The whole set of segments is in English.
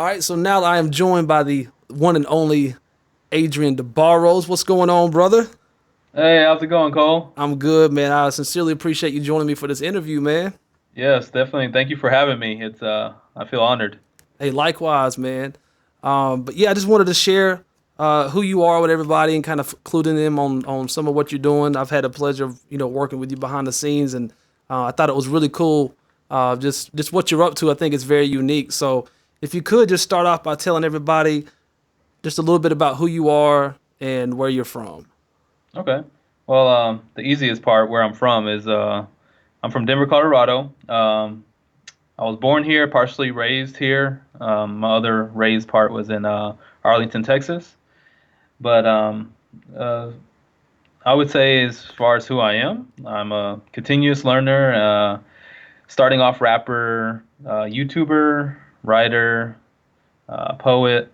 All right, so now I am joined by the one and only Adrian DeBarros. What's going on, brother? Hey, how's it going, Cole? I'm good, man. I sincerely appreciate you joining me for this interview, man. Yes, definitely. Thank you for having me. I feel honored. Hey, likewise, man. But yeah, I just wanted to share who you are with everybody and kind of including them on some of what you're doing. I've had a pleasure of working with you behind the scenes, and I thought it was really cool. Just what you're up to. I think it's very unique. So if you could just start off by telling everybody just a little bit about who you are and where you're from. Okay. Well, the easiest part where I'm from is I'm from Denver, Colorado. I was born here, partially raised here. My other raised part was in Arlington, Texas. But uh, I would say, as far as who I am, I'm a continuous learner, starting off rapper, YouTuber, writer, poet.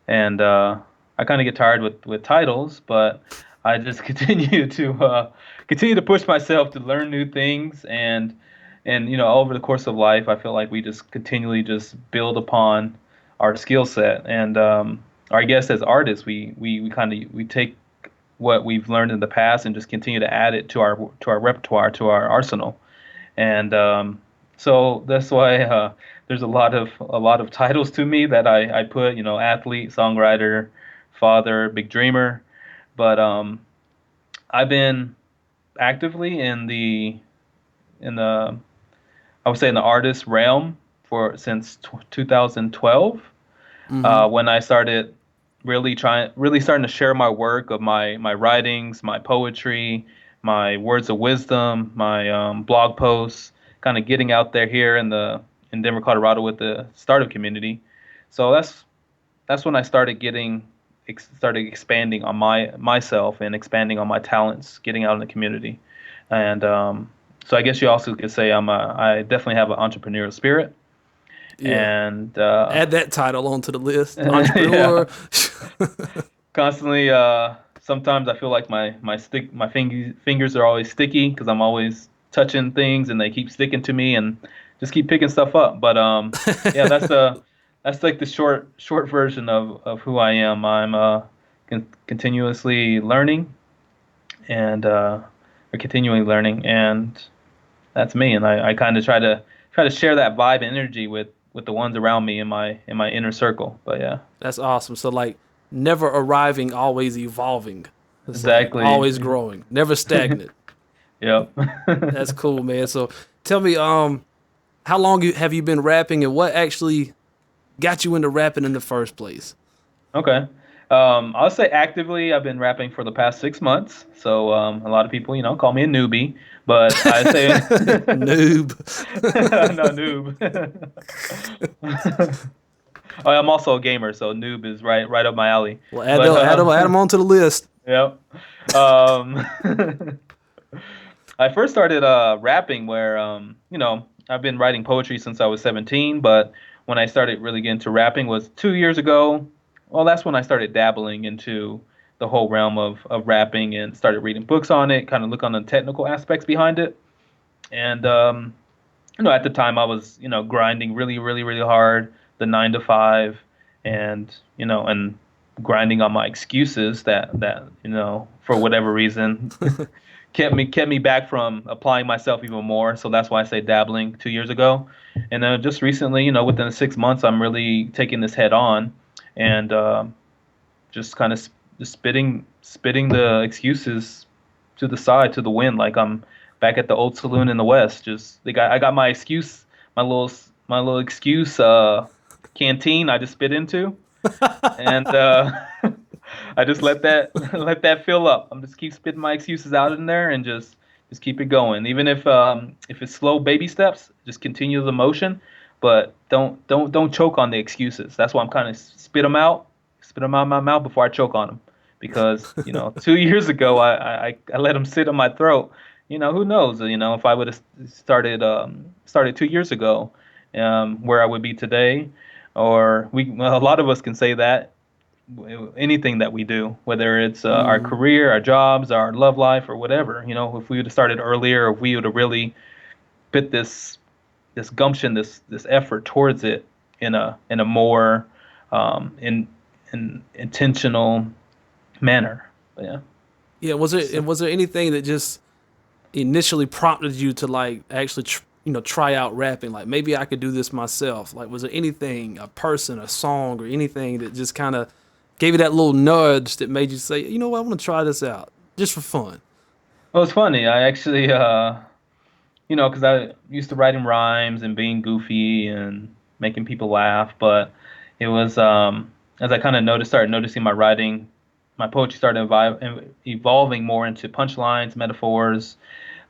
And I kind of get tired with titles, but I just continue to push myself to learn new things, and over the course of life, I feel like we just continually just build upon our skill set, and I guess as artists, we kind of we take what we've learned in the past and just continue to add it to our repertoire, to our arsenal. And so that's why there's a lot of titles to me that I put, athlete, songwriter, father, big dreamer. But I've been actively in the I would say in the artist realm for since 2012, Hmm. when I started really starting to share my work of my writings, my poetry, my words of wisdom, my blog posts, kind of getting out there here in Denver, Colorado with the startup community. So that's when I started expanding on myself and expanding on my talents, getting out in the community, and so I guess you also could say I definitely have an entrepreneurial spirit, Yeah. and Add that title onto the list. yeah, Entrepreneur. constantly. Sometimes I feel like my fingers are always sticky because I'm always touching things and they keep sticking to me and just keep picking stuff up. But yeah, that's like the short version of who I am. I'm continuously learning and or continuing learning, and that's me. And I kind of try to share that vibe and energy with the ones around me in my inner circle. But yeah, That's awesome. So like never arriving, always evolving. It's like always exactly. growing, never stagnant. Yep. That's cool, man. So tell me, how long have you been rapping and what actually got you into rapping in the first place? Okay. I'll say actively, I've been rapping for the past 6 months. So a lot of people, call me a newbie, but I say Noob. no noob. Oh, I'm also a gamer, so noob is right up my alley. Well, But add them onto the list. yep. Um, I first started rapping where I've been writing poetry since I was 17, but when I started really getting to rapping was 2 years ago. Well, that's when I started dabbling into the whole realm of rapping and started reading books on it, kind of look on the technical aspects behind it. And at the time I was, grinding really, really, really hard, the 9 to 5, and and grinding on my excuses that for whatever reason kept me back from applying myself even more. So that's why I say dabbling 2 years ago. And then just recently, within the 6 months, I'm really taking this head on and just kind of just spitting the excuses to the side, to the wind, like I'm back at the old saloon in the West. Just I got my excuse, my little excuse canteen I just spit into, and I just let that let that fill up. I'm just keep spitting my excuses out in there and just keep it going. Even if it's slow baby steps, just continue the motion, but don't choke on the excuses. That's why I'm kind of spit them out of my mouth before I choke on them. Because 2 years ago I let them sit on my throat. Who knows? If I would have started 2 years ago, where I would be today, or well, a lot of us can say that anything that we do, whether it's our Hmm. career, our jobs, our love life, or whatever. If we would have started earlier, if we would have really put this gumption, this effort towards it, in a more in intentional manner. But yeah. Yeah, So, was there anything that just initially prompted you to like actually try out rapping? Like maybe I could do this myself. Like was there anything, a person, a song, or anything that just kind of gave you that little nudge that made you say, you know what, I want to try this out just for fun? well, it's funny. I actually because I used to writing rhymes and being goofy and making people laugh, but it was as I kind of started noticing my poetry started evolving more into punchlines, metaphors,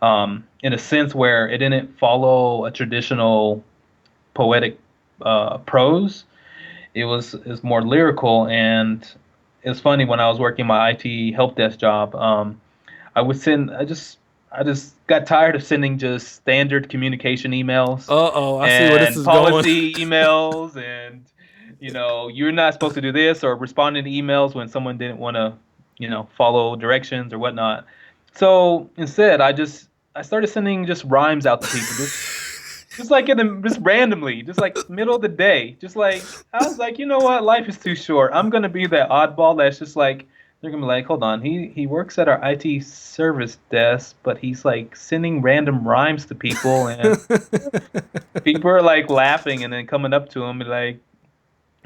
in a sense where it didn't follow a traditional poetic prose. It was more lyrical, and it's funny when I was working my IT help desk job. I would send. I just got tired of sending just standard communication emails Uh-oh, I see where this and is going. policy emails, and you're not supposed to do this, or responding to emails when someone didn't want to follow directions or whatnot. So instead, I started sending just rhymes out to people, just like just randomly, just like middle of the day, just like I was like, you know what, life is too short. I'm gonna be that oddball that's just like they're gonna be like, hold on, he works at our IT service desk, but he's like sending random rhymes to people, and people are like laughing and then coming up to him and like.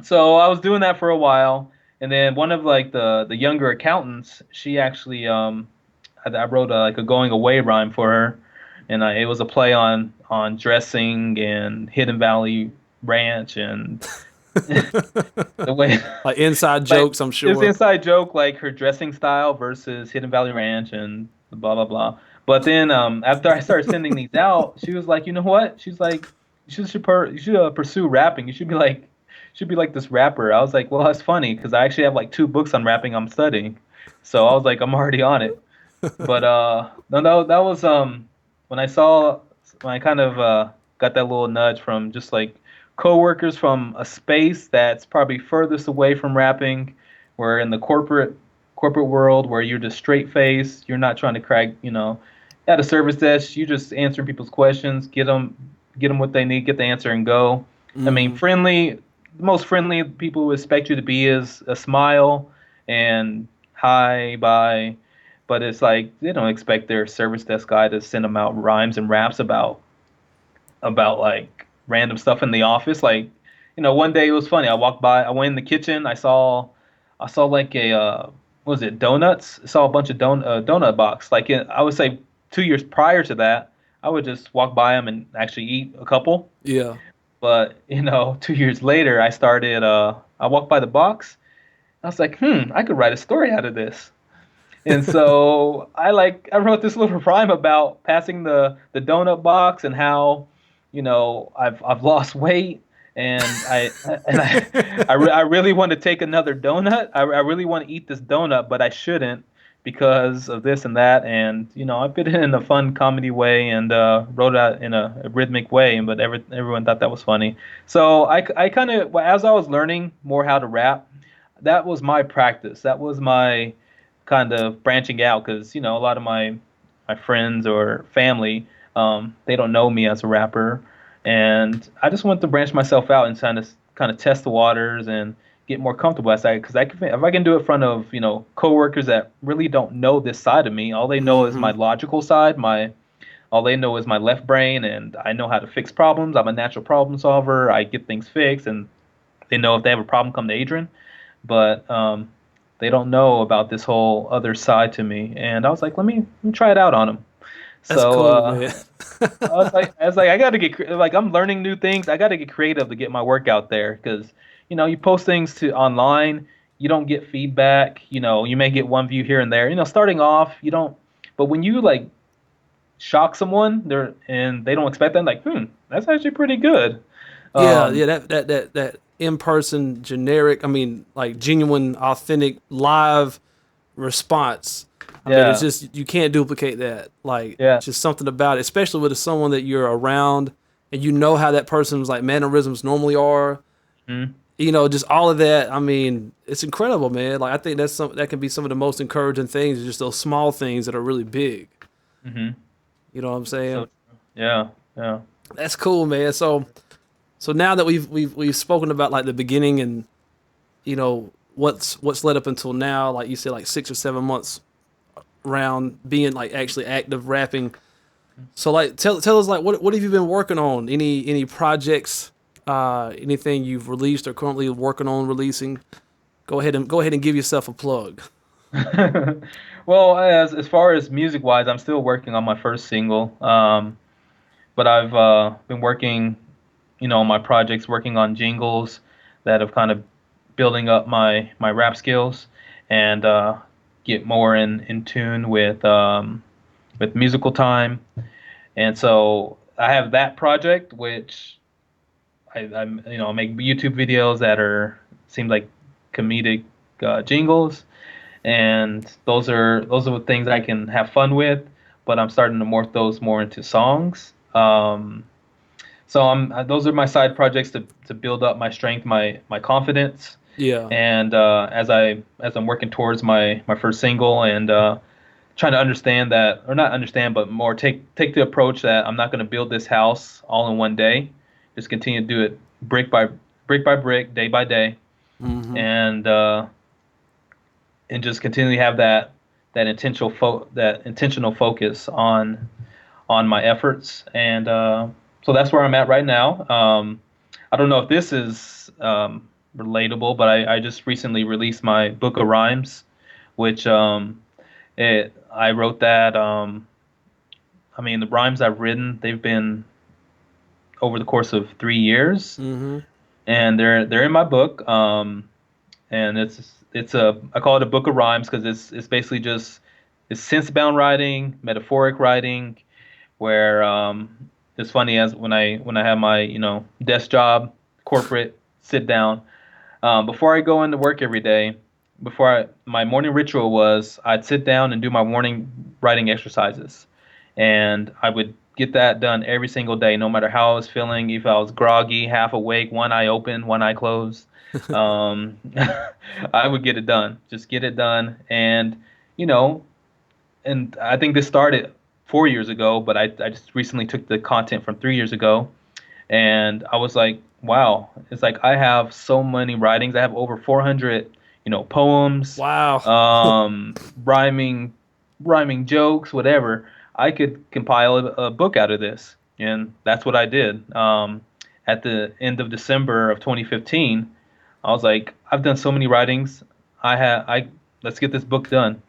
So I was doing that for a while, and then one of like the younger accountants, she actually I wrote like a going away rhyme for her, and it was a play on dressing and Hidden Valley Ranch and the way Like inside like jokes, I'm it's sure. inside joke like her dressing style versus Hidden Valley Ranch and blah blah blah. But then after I started sending these out, she was like, you know what? She's like, you should pursue rapping. You should be like this rapper. I was like, well, that's funny because I actually have like 2 books on rapping I'm studying. So I was like, I'm already on it. But no, that was when I kind of got that little nudge from just like coworkers from a space that's probably furthest away from rapping. We're in the corporate world where you're just straight face. You're not trying to crack, at a service desk. You just answering people's questions, get them what they need, get the answer, and go. I mean, friendly. The most friendly people would expect you to be is a smile and hi, bye. But it's like they don't expect their service desk guy to send them out rhymes and raps about like random stuff in the office. Like, one day it was funny. I went in the kitchen, I saw like a what was it, donuts? I saw a bunch of donut box. Like I would say 2 years prior to that, I would just walk by them and actually eat a couple. Yeah. But 2 years later, I walked by the box. I was like, I could write a story out of this. And so I wrote this little rhyme about passing the donut box and how, I've lost weight and I really want to take another donut. I really want to eat this donut, but I shouldn't because of this and that. And I put it in a fun comedy way and wrote it out in a rhythmic way. But everyone thought that was funny. So I kind of, as I was learning more how to rap, that was my practice. That was my kind of branching out because a lot of my friends or family, they don't know me as a rapper, and I just want to branch myself out and kind of test the waters and get more comfortable as because if I can do it in front of coworkers that really don't know this side of me, all they know is my logical side, my all they know is my left brain, and I know how to fix problems. I'm a natural problem solver. I get things fixed, and they know if they have a problem, come to Adrian. But they don't know about this whole other side to me. And I was like, let me try it out on them. That's So cool, man. I was like, I got to like I'm learning new things. I got to get creative to get my work out there because you post things to online, you don't get feedback. You may get one view here and there. Starting off, you don't. But when you like shock someone, they don't expect that. Like, that's actually pretty good. Yeah, Um, yeah, that in person, generic, I mean, like genuine, authentic, live response. I mean, it's yeah, just you can't duplicate that. Like, yeah. just something about it, especially with someone that you're around and you know how that person's like mannerisms normally are. Mm-hmm. Just all of that. I mean, it's incredible, man. Like, I think that can be some of the most encouraging things. Just those small things that are really big. Mm-hmm. You know what I'm saying? So, yeah, yeah. That's cool, man. So So now that we've spoken about like the beginning and what's led up until now, like you said, like 6 or 7 months around being like actually active rapping. So like tell us like what have you been working on? Any projects, anything you've released or currently working on releasing? Go ahead and give yourself a plug. Well, as far as music wise, I'm still working on my first single. But I've been working, on my projects, working on jingles that have kind of building up my rap skills and get more in tune with musical time. And so I have that project, which I make YouTube videos that are seem like comedic jingles, and those are the things I can have fun with. But I'm starting to morph those more into songs. So those are my side projects to build up my strength, my confidence, Yeah. and as I'm working towards my first single and trying to understand that, or not understand, but more take the approach that I'm not going to build this house all in one day. Just continue to do it brick by brick, day by day, Mm-hmm. and uh, and just continually have that intentional focus on my efforts. And so that's where I'm at right now. I don't know if this is relatable, but I just recently released my book of rhymes, which I wrote that. I mean, the rhymes I've written, they've been over the course of 3 years, Mm-hmm. and they're in my book. And it's a I call it a book of rhymes because it's basically just it's sense bound writing, metaphoric writing, where it's funny as when I have my desk job, corporate sit down before I go into work every day. My morning ritual was I'd sit down and do my morning writing exercises, and I would get that done every single day, no matter how I was feeling. If I was groggy, half awake, one eye open, one eye closed, um, I would get it done. Just get it done, and you know, and I think this started 4 years ago, but I just recently took the content from 3 years ago, and I was like, wow, it's like I have so many writings. I have over 400, poems, Wow. rhyming, rhyming jokes, whatever. I could compile a book out of this, and that's what I did. At the end of December of 2015, I was like, I've done so many writings. I let's get this book done.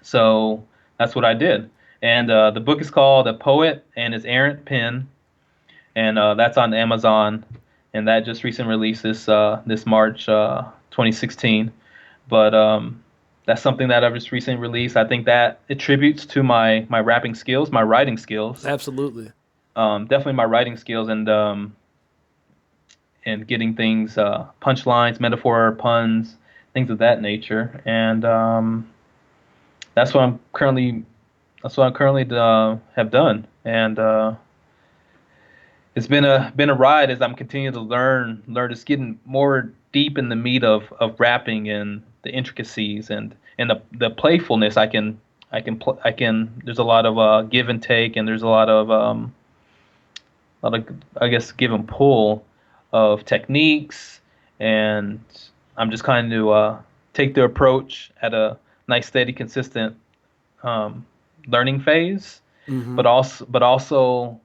So that's what I did. And the book is called A Poet and His Errant Pen, and that's on Amazon, and that just recently released this March 2016. But that's something that I've just recently released. I think that attributes to my rapping skills, my writing skills, Absolutely. definitely my writing skills, and getting things punchlines, metaphor, puns, things of that nature. And that's what I'm currently have done. And it's been a ride as I'm continuing to learn just getting more deep in the meat of rapping and the intricacies and the playfulness. I can there's a lot of give and take, and there's a lot of I guess give and pull of techniques, and I'm just kind of take the approach at a nice steady consistent um, learning phase, Mm-hmm. but also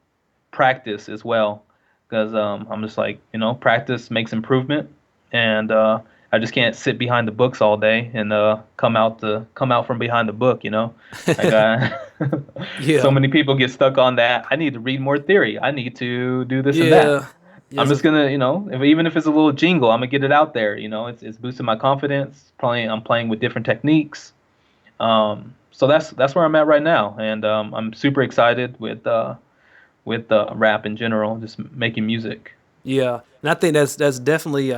practice as well, because I'm just like, practice makes improvement, and I just can't sit behind the books all day and come out from behind the book. Like so Yeah. many people get stuck on that. I need to read more theory. I need to do this and that. Yeah. I'm Yes. just gonna, even if it's a little jingle, I'm gonna get it out there. It's boosting my confidence. I'm playing with different techniques. So that's where I'm at right now, and I'm super excited with rap in general, just making music. Yeah. And I think that's definitely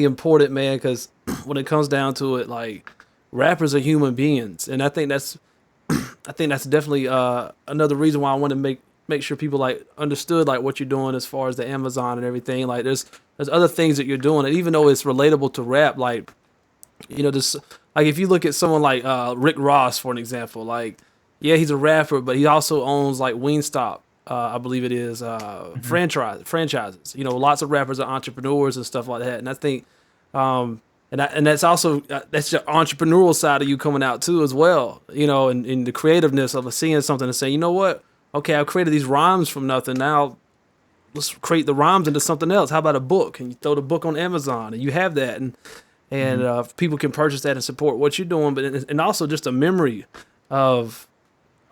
important, man. Because when it comes down to it, like rappers are human beings, and I think that's definitely another reason why I want to make sure people like understood like what you're doing as far as the Amazon and everything. Like there's other things that you're doing, and even though it's relatable to rap, like this like if you look at someone like Rick Ross for an example, like yeah, he's a rapper, but he also owns like Wingstop. I believe it is Hmm. franchises. You know, lots of rappers are entrepreneurs and stuff like that. And I think, and that's also that's your entrepreneurial side of you coming out too as well. You know, and the creativeness of seeing something and saying, you know what, okay, I've created these rhymes from nothing. Now let's create the rhymes into something else. How about a book? And you throw the book on Amazon, and you have that, and Hmm. people can purchase that and support what you're doing. But and also just a memory of,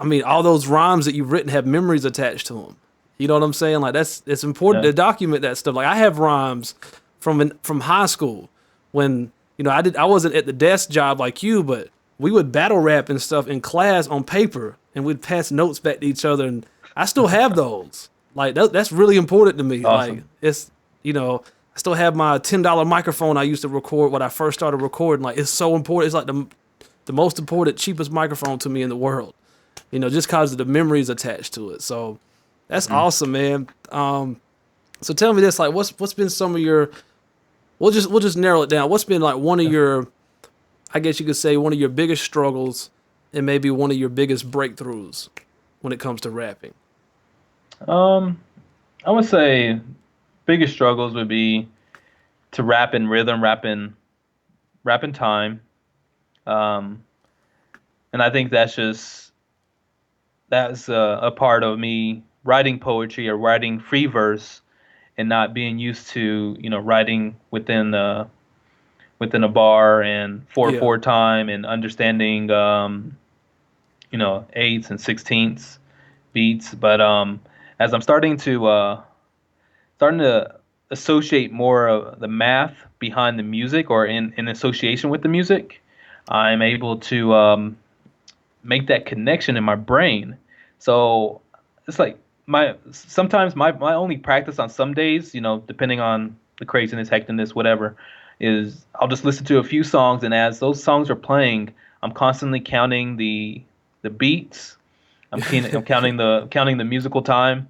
I mean, all those rhymes that you've written have memories attached to them. You know what I'm saying? Like it's important Yeah. to document that stuff. Like I have rhymes from high school when I wasn't at the desk job like you, but we would battle rap and stuff in class on paper, and we'd pass notes back to each other, and I still have those. Like that's really important to me. Like Awesome. it's I still have my $10 microphone I used to record when I first started recording. Like it's so important. It's like the most important, cheapest microphone to me in the world. Just cause of the memories attached to it. So that's Hmm. awesome, man. So tell me this, like, what's been some of your? We'll just narrow it down. What's been like one of Yeah. your, I guess you could say, one of your biggest struggles, and maybe one of your biggest breakthroughs when it comes to rapping? Um, I would say biggest struggles would be to rap in rhythm, rap in time. Um, and I think that's a part of me writing poetry or writing free verse and not being used to, writing within a bar and four Yeah, four time and understanding eighths and sixteenths beats. But as I'm starting to associate more of the math behind the music or in association with the music, I'm able to make that connection in my brain. So it's like my sometimes my only practice on some days, depending on the craziness, hecticness, whatever, is I'll just listen to a few songs, and as those songs are playing, I'm constantly counting the beats. I'm counting the musical time,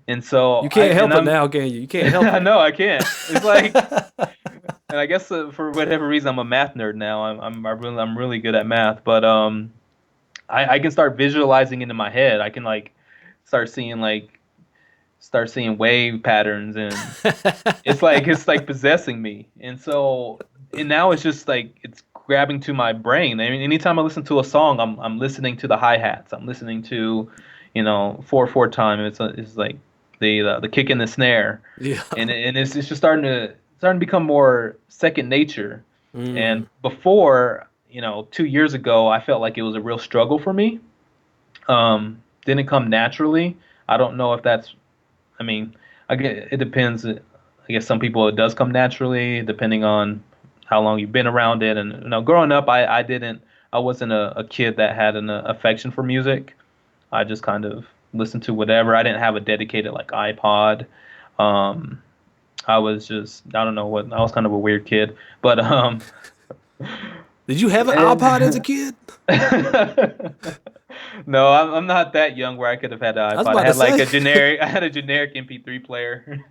and so you can't help it I'm now, can you? You can't help I it. know I can't. It's like, and I guess for whatever reason I'm a math nerd now. I'm really good at math, but I can start visualizing into my head. I can like start seeing like start seeing wave patterns, and it's like possessing me. And now it's just like it's grabbing to my brain. I mean, anytime I listen to a song, I'm listening to the hi hats. I'm listening to, 4/4 time. It's like the kick and the snare, Yeah. and it's just starting to become more second nature. And Mm. before, 2 years ago, I felt like it was a real struggle for me. Didn't come naturally. I don't know if that's. I mean, I get it depends. I guess some people it does come naturally, depending on how long you've been around it. And growing up, I didn't. I wasn't a kid that had an affection for music. I just kind of listened to whatever. I didn't have a dedicated like iPod. Um, I was just I don't know what. I was kind of a weird kid, but Did you have an iPod as a kid? no, I'm not that young where I could have had an I was iPod. I about to had like say. I had a generic MP3 player.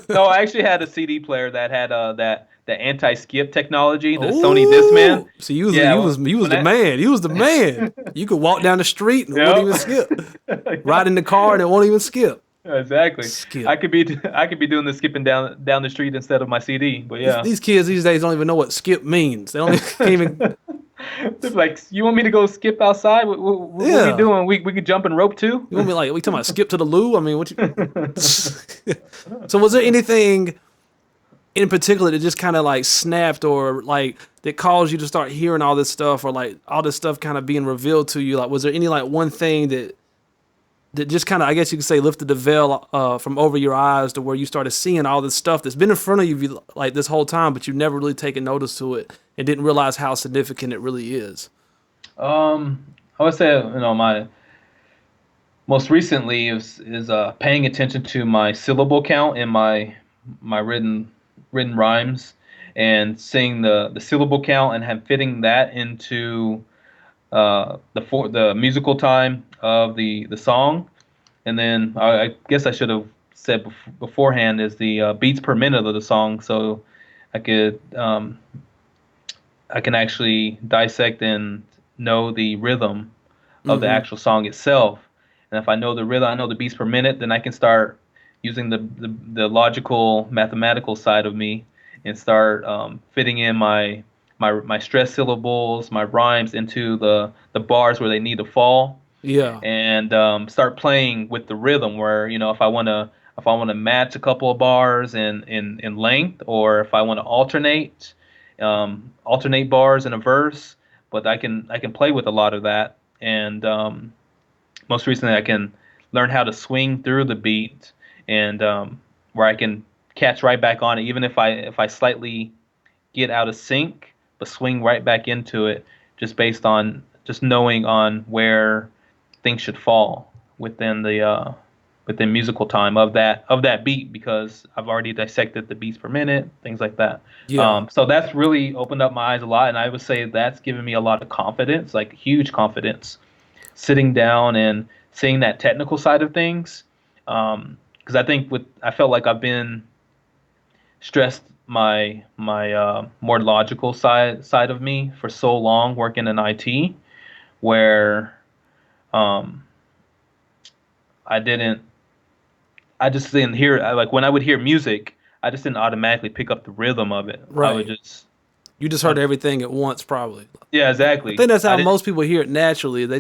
No, I actually had a CD player that had that anti-skip technology, the Sony Discman. Oh, so you was Yeah, you was you was when the that. man. You was the man. You could walk down the street and it wouldn't Yep. even skip. Yeah, Ride in the car and it won't even skip. exactly. Skip. I could be doing the skipping down the street instead of my CD. But These, yeah. these kids these days don't even know what skip means. They don't even, can't even. They're like, you want me to go skip outside? What we Yeah. doing? We could jump and rope too? You want me like we talking about skip to the loo? I mean, what you? So was there anything in particular that just kind of like snapped or like that caused you to start hearing all this stuff or like all this stuff kind of being revealed to you? Like, was there any like one thing that just kind of, I guess you could say, lifted the veil from over your eyes to where you started seeing all this stuff that's been in front of you like this whole time, but you never really taken notice to it and didn't realize how significant it really is? I would say, my most recently is paying attention to my syllable count in my written rhymes and seeing the syllable count and have fitting that into the musical time of the song. And then I guess I should have said beforehand is the beats per minute of the song, so I could I can actually dissect and know the rhythm of the Mm-hmm. actual song itself. and if I know the rhythm, I know the beats per minute, then I can start using the logical mathematical side of me and start fitting in my stress syllables, my rhymes into the bars where they need to fall, Yeah. and start playing with the rhythm where, if I want to match a couple of bars in length, or if I want to alternate bars in a verse, but I can play with a lot of that. And most recently I can learn how to swing through the beat, and where I can catch right back on it, even if I slightly get out of sync, but swing right back into it, just based on just knowing on where things should fall within musical time of that beat, because I've already dissected the beats per minute, things like that. Yeah. So that's really opened up my eyes a lot, and I would say that's given me a lot of confidence, like huge confidence, sitting down and seeing that technical side of things. Because I felt like I've been stressed my more logical side of me for so long working in IT, where um, I didn't I just didn't hear, like when I would hear music, I just didn't automatically pick up the rhythm of it. I would Right. just You just I, heard everything at once, probably. yeah, I exactly. think that's I how didn't. most people hear it naturally. They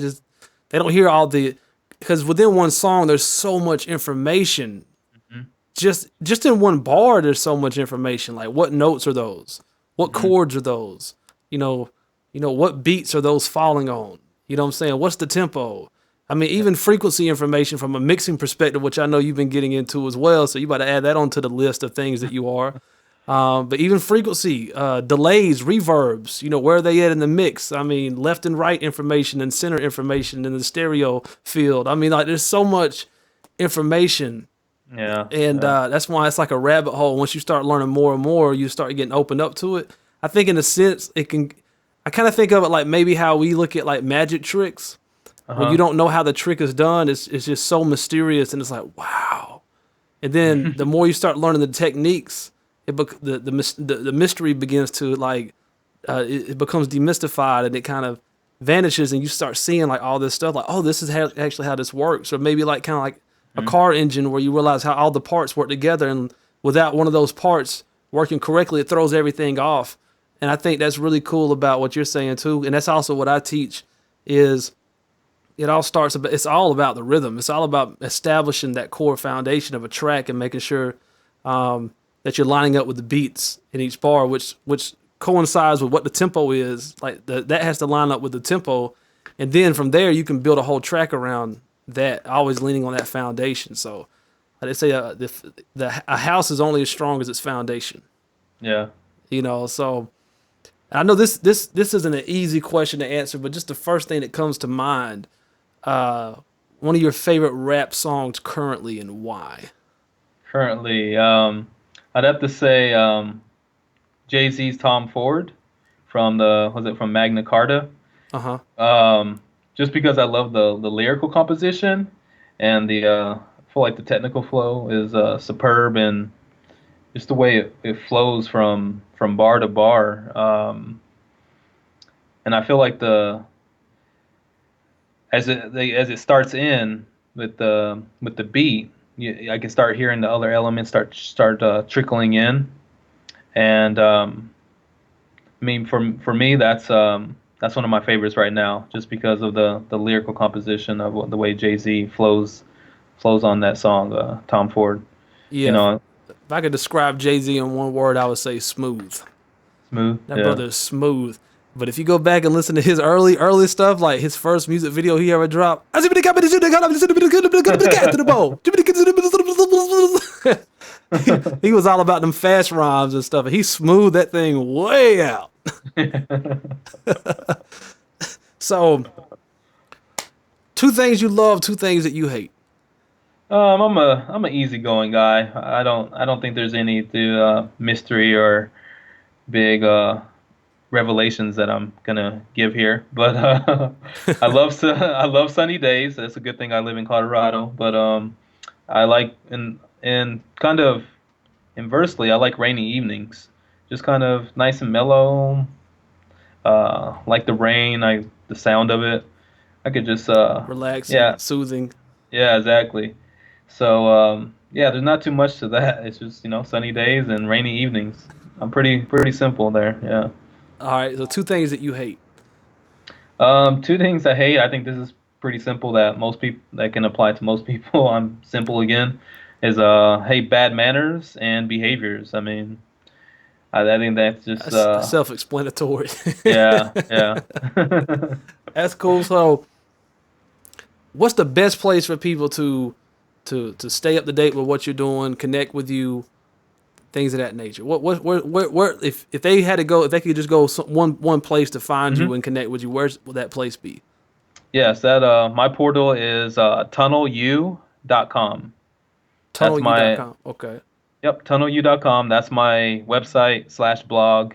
don't hear all the because within one song there's so much information. Hmm. Just in one bar there's so much information. Like what notes are those? What Hmm. chords are those? You know, what beats are those falling on? You know what I'm saying? What's the tempo? I mean, Yeah. even frequency information from a mixing perspective, which I know you've been getting into as well. So you got to add that onto the list of things that you are. But even frequency, delays, reverbs, where are they at in the mix? I mean, left and right information and center information in the stereo field. I mean, like there's so much information, Yeah. and Yeah. that's why it's like a rabbit hole. Once you start learning more and more, you start getting opened up to it. I think in a sense, it can. I kind of think of it like maybe how we look at like magic tricks. When you Uh-huh. don't know how the trick is done, it's just so mysterious, and it's like wow. And then the more you start learning the techniques, the mystery begins to like it becomes demystified, and it kind of vanishes, and you start seeing like all this stuff like, oh, this is actually how this works. Or maybe like kind of like a Mhm. car engine where you realize how all the parts work together, and without one of those parts working correctly, it throws everything off. And I think that's really cool about what you're saying too, and that's also what I teach is it's all about the rhythm. It's all about establishing that core foundation of a track and making sure that you're lining up with the beats in each bar, which coincides with what the tempo is. Like that has to line up with the tempo, and then from there you can build a whole track around that, always leaning on that foundation. So they say a house is only as strong as its foundation. Yeah. So I know this isn't an easy question to answer, but just the first thing that comes to mind, uh, one of your favorite rap songs currently and why? Currently, I'd have to say Jay-Z's Tom Ford from Magna Carta. Uh huh. Just because I love the lyrical composition, and I feel like the technical flow is superb, and just the way it flows from bar to bar. And I feel like as it starts in with the beat, I can start hearing the other elements start trickling in, and I mean, for me, that's one of my favorites right now, just because of the lyrical composition of the way Jay-Z flows on that song, Tom Ford. You Yeah. know, If I could describe Jay Z in one word, I would say smooth. smooth. That Yeah. brother is smooth. But if you go back and listen to his early stuff, like his first music video he ever dropped, he was all about them fast rhymes and stuff. And he smoothed that thing way out. So, two things you love, two things that you hate. I'm a easygoing guy. I don't think there's any mystery or big revelations that I'm gonna give here. But I love sunny days. That's a good thing I live in Colorado. But I like and kind of inversely, I like rainy evenings. Just kind of nice and mellow. Like the rain, the sound of it. I could just Relaxing, yeah, soothing. Yeah, exactly. So yeah, there's not too much to that. It's just, sunny days and rainy evenings. I'm pretty simple there. Yeah. All right. So two things that you hate. Two things I hate. I think this is pretty simple that most people that can apply to most people. I'm simple again. Is hate bad manners and behaviors. I mean, I think that's just That's self-explanatory. yeah, yeah. That's cool. So, what's the best place for people to stay up to date with what you're doing, connect with you, things of that nature? Where if they had to go, if they could just go one place to find you hmm and connect with you, where would that place be? Yes, that my portal is tunnelu.com. That's my TunnelU.com. Okay. Yep, tunnelu.com. That's my website/blog,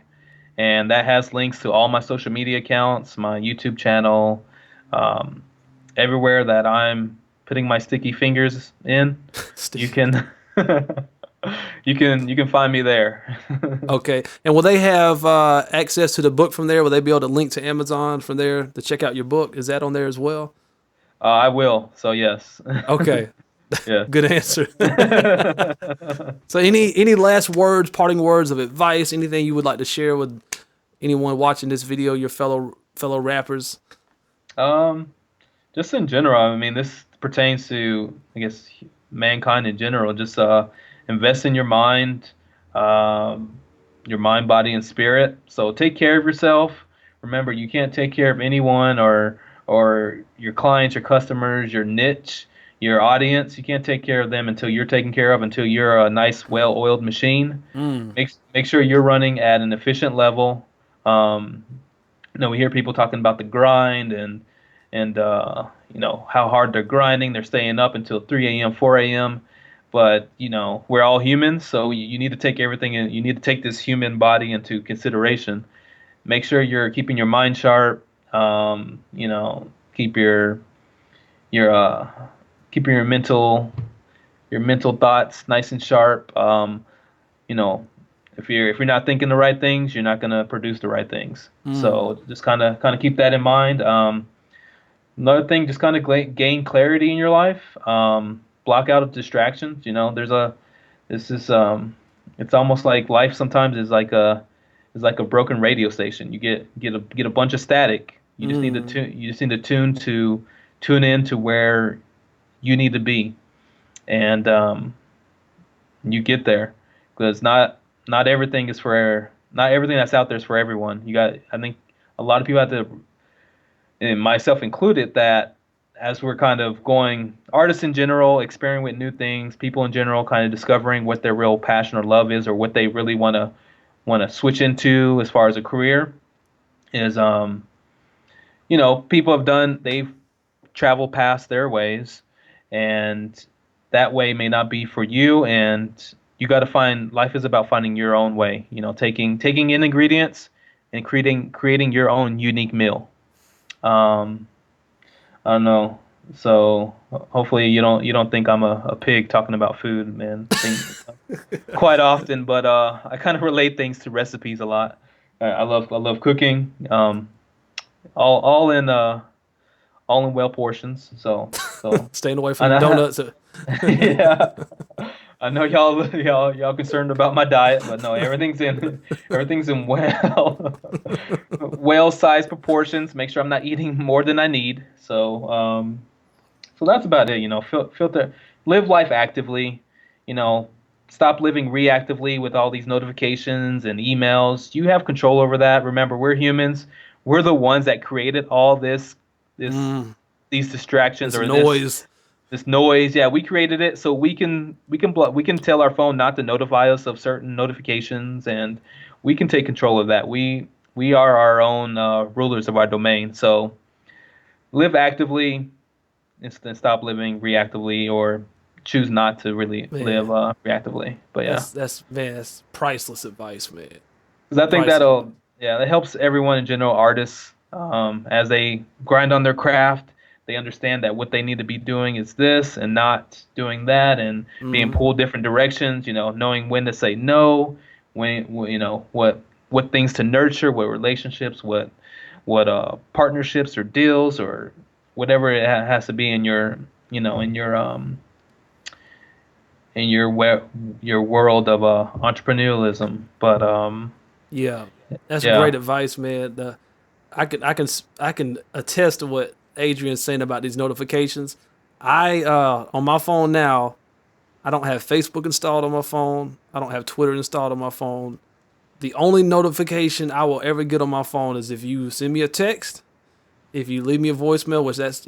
and that has links to all my social media accounts, my YouTube channel, um, everywhere that I'm putting my sticky fingers in. You can you can find me there. Okay. And will they have access to the book from there? Will they be able to link to Amazon from there to check out your book? Is that on there as well? I will. So yes. Okay. Yes. Good answer. So any last words, parting words of advice, anything you would like to share with anyone watching this video, your fellow rappers? Um, just in general, I mean, this pertains to, I guess, mankind in general. Just invest in um, your mind, body, and spirit. So take care of yourself. Remember, you can't take care of anyone or your clients, your customers, your niche, your audience. You can't take care of them until you're taken care of, until you're a nice, well-oiled machine. Mm. Make sure you're running at an efficient level. Um, we hear people talking about the grind and how hard they're grinding. They're staying up until 3 a.m., 4 a.m. But we're all humans, so you need to take everything in. You need to take this human body into consideration. Make sure you're keeping your mind sharp. Keep your keeping your mental thoughts nice and sharp. You know, if you're not thinking the right things, you're not gonna produce the right things. Mm. So just kind of keep that in mind. Another thing, just kind of gain clarity in your life. Block out of distractions. This is it's almost like life sometimes is like a broken radio station. You get a bunch of static. You just need to Mm. tune. You just need to tune in to where you need to be, and you get there because not everything is for not everything that's out there is for everyone. I think a lot of people have to, and myself included, that as we're kind of going, artists in general, experimenting with new things, people in general, kind of discovering what their real passion or love is, or what they really want to switch into as far as a career is, people they've traveled past their ways, and that way may not be for you, and you got to find life is about finding your own way. Taking in ingredients and creating your own unique meal. Um, I don't know. So hopefully you don't think I'm a pig talking about food, man. Quite often, but I kind of relate things to recipes a lot. I love cooking. All in all in well portions. So Staying away from and them I, donuts. yeah, I know y'all concerned about my diet, but no, everything's in well-sized proportions. Make sure I'm not eating more than I need. So that's about it. Filter, live life actively. You know, stop living reactively with all these notifications and emails. You have control over that. Remember, we're humans. We're the ones that created all this, Mm. these distractions This or this noise. this noise. Yeah, we created it, so we can tell our phone not to notify us of certain notifications, and we can take control of that. We are our own rulers of our domain. So live actively and stop living reactively, or choose not to really live Man, reactively. But yeah, that's man, that's priceless advice, man. because I think Priceless advice. that helps everyone in general, artists, as they grind on their craft. They understand that what they need to be doing is this and not doing that, and being Mm. pulled different directions. Knowing when to say no, what things to nurture, what relationships, what partnerships or deals or whatever it has to be in you know, in your world of entrepreneurialism. But Yeah, that's great yeah. advice, man. I can attest to what Adrian's saying about these notifications. I on my phone now, I don't have Facebook installed on my phone. I don't have Twitter installed on my phone. The only notification I will ever get on my phone is if you send me a text, if you leave me a voicemail, which that's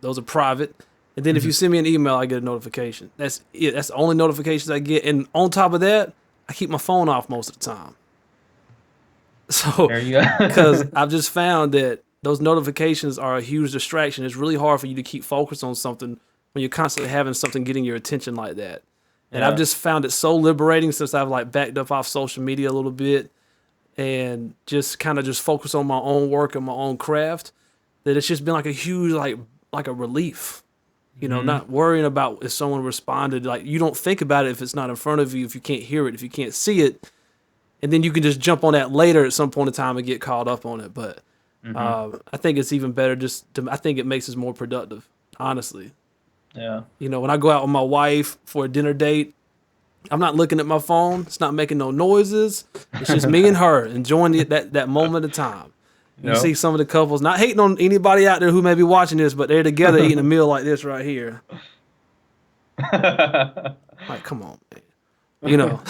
those are private, and then if you Mhm. send me an email, I get a notification. That's it. That's the only notifications I get. And on top of that, I keep my phone off most of the time. So, There you because go. I've just found that those notifications are a huge distraction. It's really hard for you to keep focused on something when you're constantly having something getting your attention like that. And I've Yeah. just found it so liberating since I've like backed up off social media a little bit and just kind of just focus on my own work and my own craft that it's just been like a huge like a relief. Hmm. Not worrying about if someone responded. Like you don't think about it if it's not in front of you, if you can't hear it, if you can't see it, and then you can just jump on that later at some point in time and get caught up on it. But Hmm. I think it's even better. I think it makes us more productive. Honestly, Yeah. when I go out with my wife for a dinner date, I'm not looking at my phone. It's not making no noises. It's just me and her enjoying that moment of time. You see Yep. some of the couples, not hating on anybody out there who may be watching this, but they're together eating a meal like this right here. Like, come on, man. You know.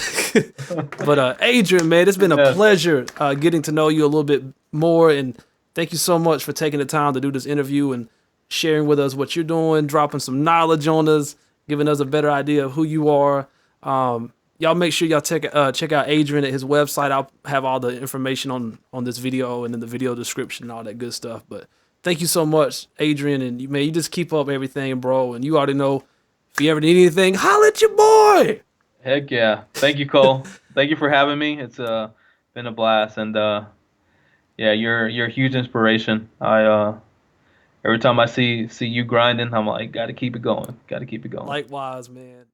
But Adrian, man, it's been a Yes. pleasure getting to know you a little bit more, and thank you so much for taking the time to do this interview and sharing with us what you're doing, dropping some knowledge on us, giving us a better idea of who you are. Y'all make sure y'all check out Adrian at his website. I'll have all the information on this video and in the video description and all that good stuff. But thank you so much, Adrian, and you just keep up everything, bro. And you already know if you ever need anything, holla at your boy. Heck yeah. Thank you, Cole. Thank you for having me. It's been a blast, and yeah, you're a huge inspiration. I every time I see you grinding, I'm like, gotta keep it going. Gotta keep it going. Likewise, man.